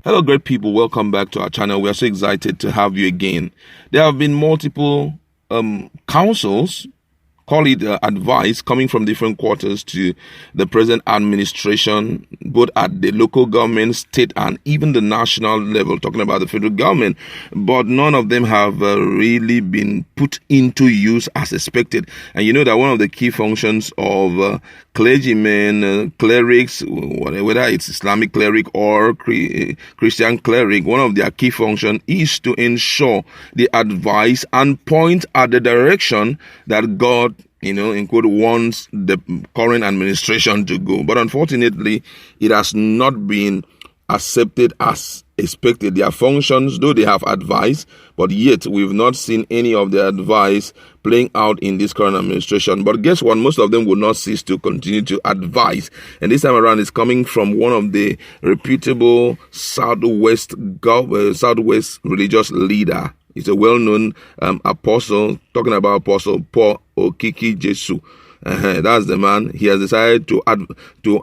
Hello, great people. Welcome back to our channel. We are so excited to have you again. There have been multiple councils, call it advice, coming from different quarters to the present administration, both at the local government, state, and even the national level, talking about the federal government. But none of them have really been put into use as expected. And you know that one of the key functions of clergymen, clerics, whether it's Islamic cleric or Christian cleric, one of their key functions is to ensure the advice and point at the direction that God, in quote, wants the current administration to go. But unfortunately, it has not been accepted as expected. Their functions, though they have advice, but yet we've not seen any of their advice playing out in this current administration. But guess what? Most of them will not cease to continue to advise. And this time around, it's coming from one of the reputable Southwest religious leader. He's a well-known apostle, talking about Apostle Paul Okiki Jesu. That's the man. He has decided to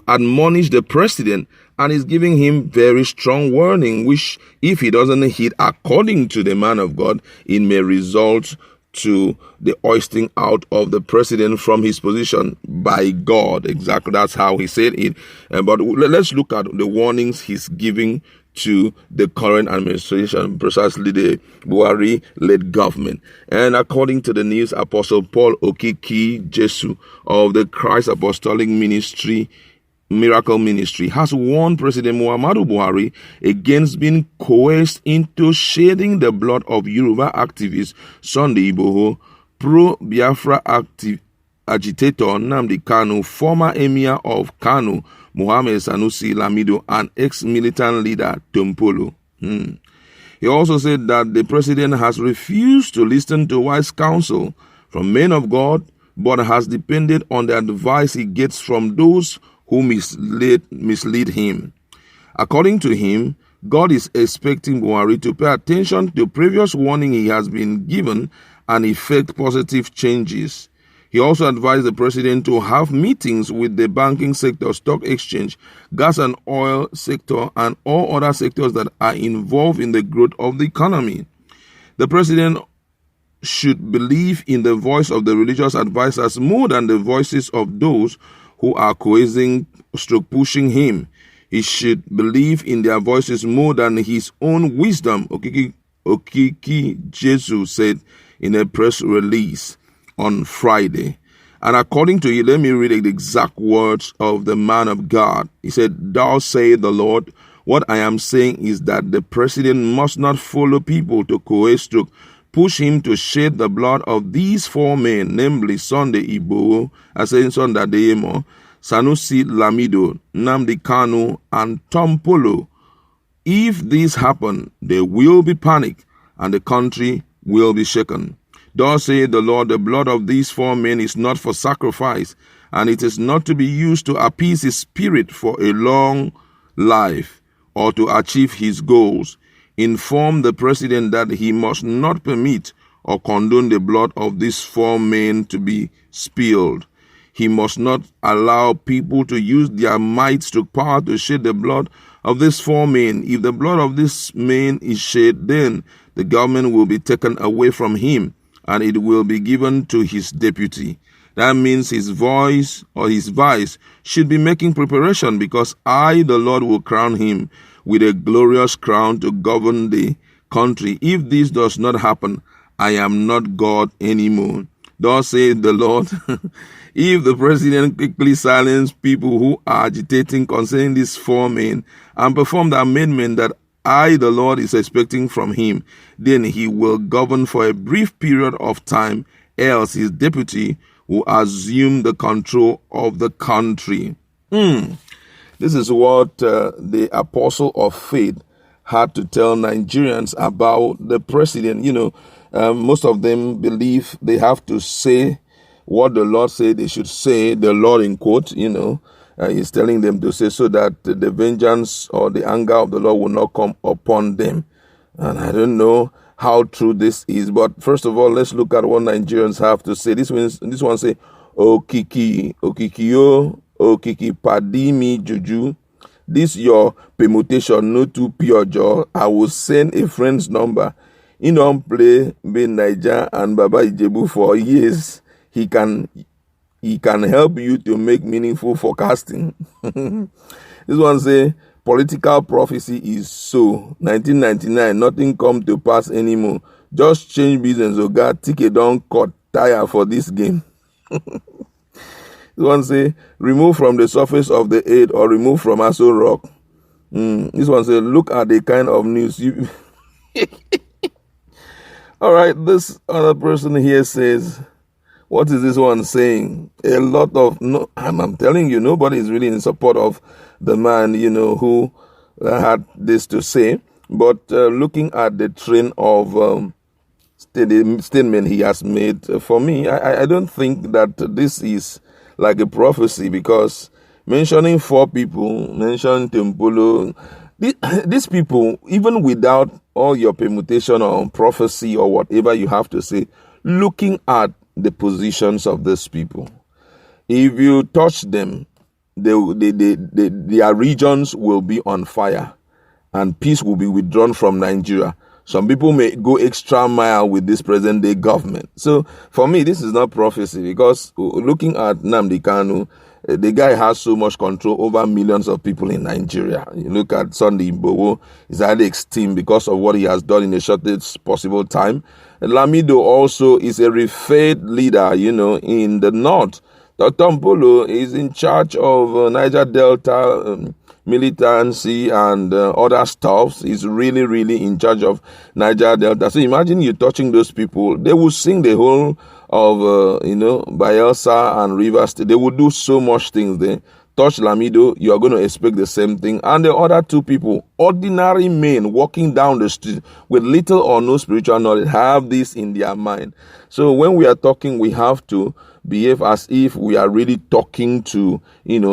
admonish the president, and is giving him very strong warning, which if he doesn't heed according to the man of God, it may result to the hoisting out of the president from his position by God. Exactly, that's how he said it. But let's look at the warnings he's giving to the current administration, precisely the Buhari-led government. And according to the news, Apostle Paul Okiki Jesu of the Christ Apostolic Miracle Ministry has warned President Muhammadu Buhari against being coerced into shedding the blood of Yoruba activist Sunday Igboho, pro-Biafra agitator Nnamdi Kanu, former emir of Kanu, Mohammed Sanusi Lamido, and ex-militant leader Tompolo. He also said that the president has refused to listen to wise counsel from men of God, but has depended on the advice he gets from those who mislead him. According to him, God is expecting Buhari to pay attention to previous warning he has been given and effect positive changes. He also advised the president to have meetings with the banking sector, stock exchange, gas and oil sector, and all other sectors that are involved in the growth of the economy. The president should believe in the voice of the religious advisors more than the voices of those who are coercing, pushing him. He should believe in their voices more than his own wisdom, Okiki Jesu said in a press release on Friday. And according to you, let me read the exact words of the man of God. He said, "Thou say the Lord, what I am saying is that the president must not follow people to coerce, to push him to shed the blood of these four men, namely Sunday Igboho, Sunday Adeyemo, Sanusi Lamido, Nnamdi Kanu, and Tompolo. If this happen, there will be panic, and the country will be shaken. Thus saith the Lord, the blood of these four men is not for sacrifice, and it is not to be used to appease his spirit for a long life, or to achieve his goals. Inform the president that he must not permit or condone the blood of these four men to be spilled. He must not allow people to use their might to power to shed the blood of these four men. If the blood of these men is shed, then the government will be taken away from him, and it will be given to his deputy. That means his voice or his vice should be making preparation, because I, the Lord, will crown him with a glorious crown to govern the country. If this does not happen, I am not God anymore. Thus saith the Lord." If the president quickly silences people who are agitating concerning these four men and perform the amendment that I, the Lord, is expecting from him, then he will govern for a brief period of time, else his deputy will assume the control of the country. This is what the apostle of faith had to tell Nigerians about the president. Most of them believe they have to say what the Lord said they should say, the Lord in quote, he's telling them to say, so that the vengeance or the anger of the Lord will not come upon them. And I don't know how true this is, but first of all, let's look at what Nigerians have to say. This one say, Okiki Padimi Juju, this your permutation no too pure jaw. I will send a friend's number. He don't play between Niger and Baba Ijebu for years. He can help you to make meaningful forecasting. This one say, political prophecy is so. 1999, nothing come to pass anymore. Just change business, Oga. Ticket don't cut tire for this game. This one say, remove from the surface of the aid or remove from Aso Rock. This one say, look at the kind of news you... All right, this other person here says, what is this one saying? A lot of, no, I'm telling you, nobody is really in support of the man, who had this to say. But looking at the train of statement he has made, for me, I don't think that this is like a prophecy, because mentioning 4 people, mentioning Tompolo, these people, even without all your permutation or prophecy or whatever you have to say, looking at the positions of these people, if you touch them, their regions will be on fire and peace will be withdrawn from Nigeria. Some people may go extra mile with this present day government. So for me, this is not prophecy, because looking at Nnamdi Kanu, the guy has so much control over millions of people in Nigeria. You look at Sunday Igboho, he's highly esteemed because of what he has done in the shortest possible time. Lamido also is a referred leader, in the north. Tompolo is in charge of Niger Delta militancy and other stuffs. He's really, really in charge of Niger Delta. So imagine you touching those people. They will sing the whole of, Bayelsa and Rivers State. They will do so much things there. Touch Lamido, you are going to expect the same thing. And the other 2 people, ordinary men walking down the street with little or no spiritual knowledge, have this in their mind. So when we are talking, we have to behave as if we are really talking to,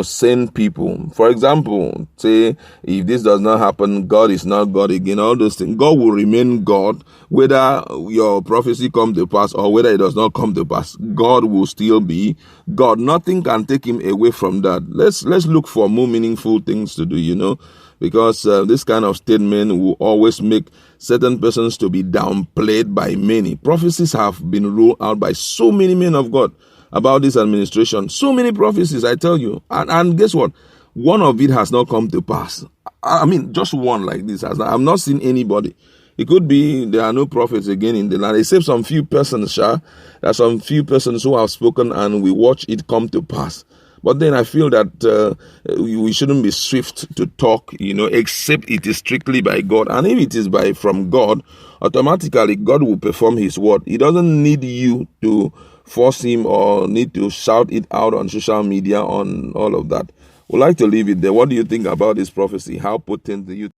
sane people. For example, say, if this does not happen, God is not God again, all those things. God will remain God, whether your prophecy come to pass or whether it does not come to pass. God will still be God. Nothing can take him away from that. Let's look for more meaningful things to do, because this kind of statement will always make certain persons to be downplayed by many. Prophecies have been ruled out by so many men of God about this administration. So many prophecies, I tell you. And guess what? One of it has not come to pass. I mean, just one like this. I've not seen anybody. It could be there are no prophets again in the land, except some few persons, There are some few persons who have spoken and we watch it come to pass. But then I feel that we shouldn't be swift to talk, except it is strictly by God. And if it is from God, automatically God will perform his word. He doesn't need you to force him or need to shout it out on social media on all of that. We'd like to leave it there. What do you think about this prophecy? How potent do you